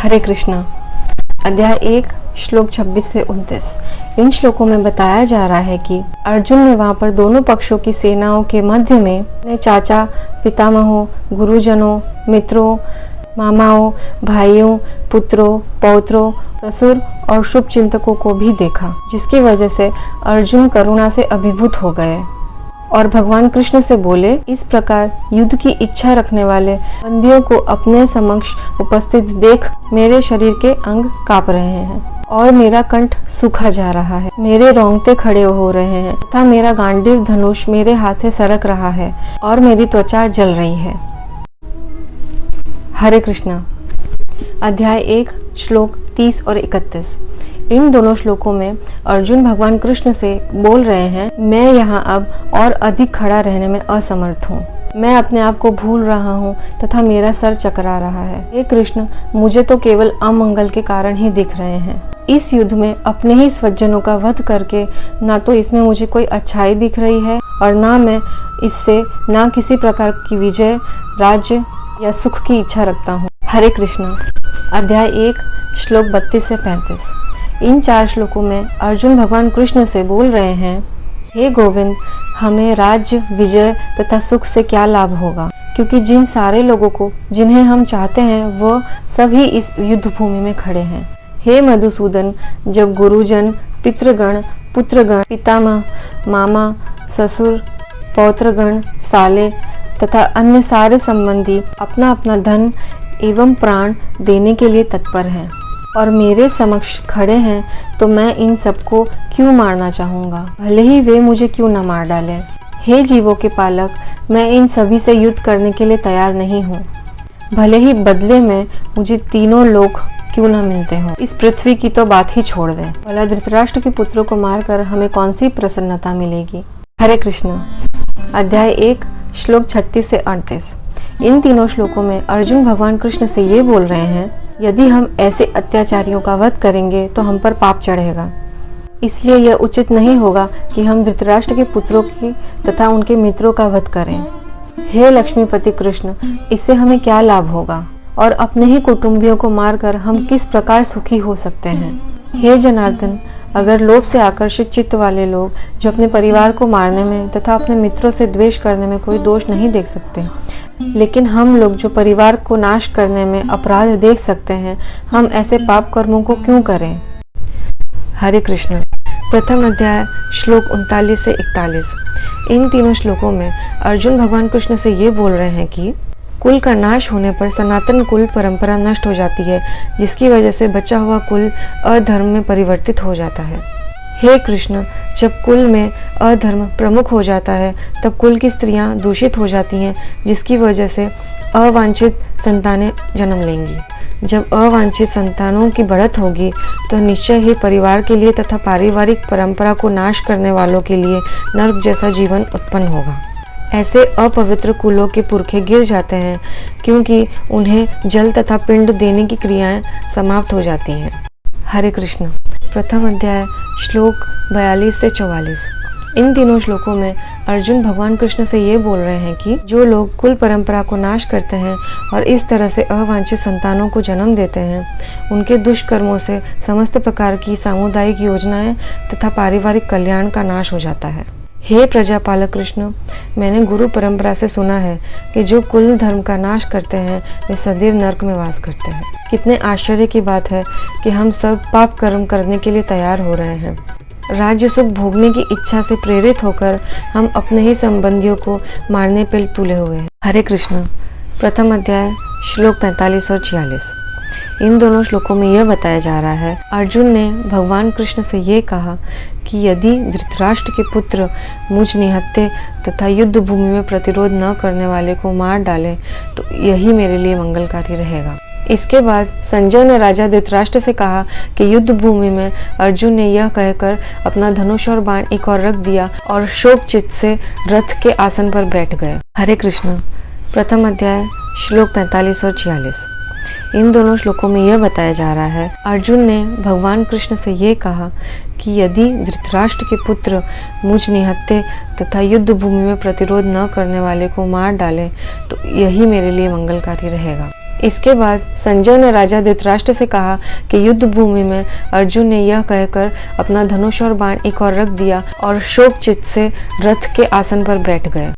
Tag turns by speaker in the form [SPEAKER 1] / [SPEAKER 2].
[SPEAKER 1] हरे कृष्णा। अध्याय 1 श्लोक 26 से 29। इन श्लोकों में बताया जा रहा है कि अर्जुन ने वहां पर दोनों पक्षों की सेनाओं के मध्य में अपने चाचा, पितामहों, गुरुजनों, मित्रों, मामाओं, भाइयों, पुत्रों, पौत्रों, ससुर और शुभ चिंतकों को भी देखा, जिसकी वजह से अर्जुन करुणा से अभिभूत हो गए और भगवान कृष्ण से बोले, इस प्रकार युद्ध की इच्छा रखने वाले बंदियों को अपने समक्ष उपस्थित देख मेरे शरीर के अंग कांप रहे हैं और मेरा कंठ सूखा जा रहा है, मेरे रोंगटे खड़े हो रहे हैं तथा मेरा गांडीव धनुष मेरे हाथ से सरक रहा है और मेरी त्वचा जल रही है। हरे कृष्णा। अध्याय 1 श्लोक 30 और 31। इन दोनों श्लोकों में अर्जुन भगवान कृष्ण से बोल रहे हैं, मैं यहाँ अब और अधिक खड़ा रहने में असमर्थ हूँ, मैं अपने आप को भूल रहा हूँ तथा मेरा सर चकरा रहा है। हे कृष्ण, मुझे तो केवल अमंगल के कारण ही दिख रहे हैं। इस युद्ध में अपने ही स्वजनों का वध करके ना तो इसमें मुझे कोई अच्छाई दिख रही है और ना मैं इससे ना किसी प्रकार की विजय, राज्य या सुख की इच्छा रखता हूँ। हरे कृष्णा। अध्याय 1 श्लोक 32 से 35। इन 4 श्लोकों में अर्जुन भगवान कृष्ण से बोल रहे हैं, हे गोविंद, हमें राज्य, विजय तथा सुख से क्या लाभ होगा, क्योंकि जिन सारे लोगों को जिन्हें हम चाहते हैं वह सभी इस युद्ध भूमि में खड़े हैं। हे मधुसूदन, जब गुरुजन, पितृगण, पुत्रगण, पितामह, मामा, ससुर, पौत्रगण, साले तथा अन्य सारे संबंधी अपना अपना धन एवं प्राण देने के लिए तत्पर हैं और मेरे समक्ष खड़े हैं, तो मैं इन सबको क्यों मारना चाहूँगा, भले ही वे मुझे क्यों न मार डालें। हे जीवों के पालक, मैं इन सभी से युद्ध करने के लिए तैयार नहीं हूँ, भले ही बदले में मुझे तीनों लोग क्यों न मिलते हों। इस पृथ्वी की तो बात ही छोड़ दें, भला धृतराष्ट्र के पुत्रों को मारकर हमें कौन सी प्रसन्नता मिलेगी। हरे कृष्ण। अध्याय 1 श्लोक 36 से 38। इन तीनों श्लोकों में अर्जुन भगवान कृष्ण से ये बोल रहे हैं, यदि हम ऐसे अत्याचारियों का वध करेंगे तो हम पर पाप चढ़ेगा, इसलिए यह उचित नहीं होगा कि हम धृतराष्ट्र के पुत्रों की तथा उनके मित्रों का वध करें। हे लक्ष्मीपति कृष्ण, इससे हमें क्या लाभ होगा और अपने ही कुटुंबियों को मारकर हम किस प्रकार सुखी हो सकते हैं। हे जनार्दन, अगर लोभ से आकर्षित चित्त वाले लोग जो अपने परिवार को मारने में तथा अपने मित्रों से द्वेष करने में कोई दोष नहीं देख सकते, लेकिन हम लोग जो परिवार को नाश करने में अपराध देख सकते हैं, हम ऐसे पाप कर्मों को क्यों करें। हरे कृष्ण। प्रथम अध्याय श्लोक 39 से 41। इन तीनों श्लोकों में अर्जुन भगवान कृष्ण से ये बोल रहे हैं कि कुल का नाश होने पर सनातन कुल परंपरा नष्ट हो जाती है, जिसकी वजह से बचा हुआ कुल अधर्म में परिवर्तित हो जाता है। हे कृष्ण, जब कुल में अधर्म प्रमुख हो जाता है तब कुल की स्त्रियां दूषित हो जाती हैं, जिसकी वजह से अवांछित संतानें जन्म लेंगी। जब अवांछित संतानों की बढ़त होगी तो निश्चय ही परिवार के लिए तथा पारिवारिक परंपरा को नाश करने वालों के लिए नरक जैसा जीवन उत्पन्न होगा। ऐसे अपवित्र कुलों के पुरखे गिर जाते हैं, क्योंकि उन्हें जल तथा पिंड देने की क्रियाएं समाप्त हो जाती हैं। हरे कृष्ण। प्रथम अध्याय श्लोक 42 से 44। इन तीनों श्लोकों में अर्जुन भगवान कृष्ण से ये बोल रहे हैं कि जो लोग कुल परंपरा को नाश करते हैं और इस तरह से अवांछित संतानों को जन्म देते हैं, उनके दुष्कर्मों से समस्त प्रकार की सामुदायिक योजनाएं तथा पारिवारिक कल्याण का नाश हो जाता है। हे प्रजापालक कृष्ण, मैंने गुरु परंपरा से सुना है कि जो कुल धर्म का नाश करते हैं वे सदैव नरक में वास करते हैं। कितने आश्चर्य की बात है कि हम सब पाप कर्म करने के लिए तैयार हो रहे हैं। राज्य सुख भोगने की इच्छा से प्रेरित होकर हम अपने ही संबंधियों को मारने पर तुले हुए हैं। हरे कृष्ण। प्रथम अध्याय श्लोक 45 और 46। इन दोनों श्लोकों में यह बताया जा रहा है, अर्जुन ने भगवान कृष्ण से ये कहा कि यदि धृतराष्ट्र के पुत्र मुझ निहत्थे तथा युद्ध भूमि में प्रतिरोध न करने वाले को मार डालें तो यही मेरे लिए मंगलकारी रहेगा। इसके बाद संजय ने राजा धृतराष्ट्र से कहा कि युद्ध भूमि में अर्जुन ने यह कहकर अपना धनुष और बाण एक और रख दिया और शोक चित्त से रथ के आसन पर बैठ गए। हरे कृष्ण। प्रथम अध्याय श्लोक 45 और 46। इन दोनों श्लोकों में यह बताया जा रहा है, अर्जुन ने भगवान कृष्ण से ये कहा कि यदि धृतराष्ट्र के पुत्र मुझ निहत्थे तथा युद्ध भूमि में प्रतिरोध न करने वाले को मार डालें तो यही मेरे लिए मंगलकारी रहेगा। इसके बाद संजय ने राजा धृतराष्ट्र से कहा कि युद्ध भूमि में अर्जुन ने यह कहकर अपना धनुष और बाण एक और रख दिया और शोकचित्त से रथ के आसन पर बैठ गए।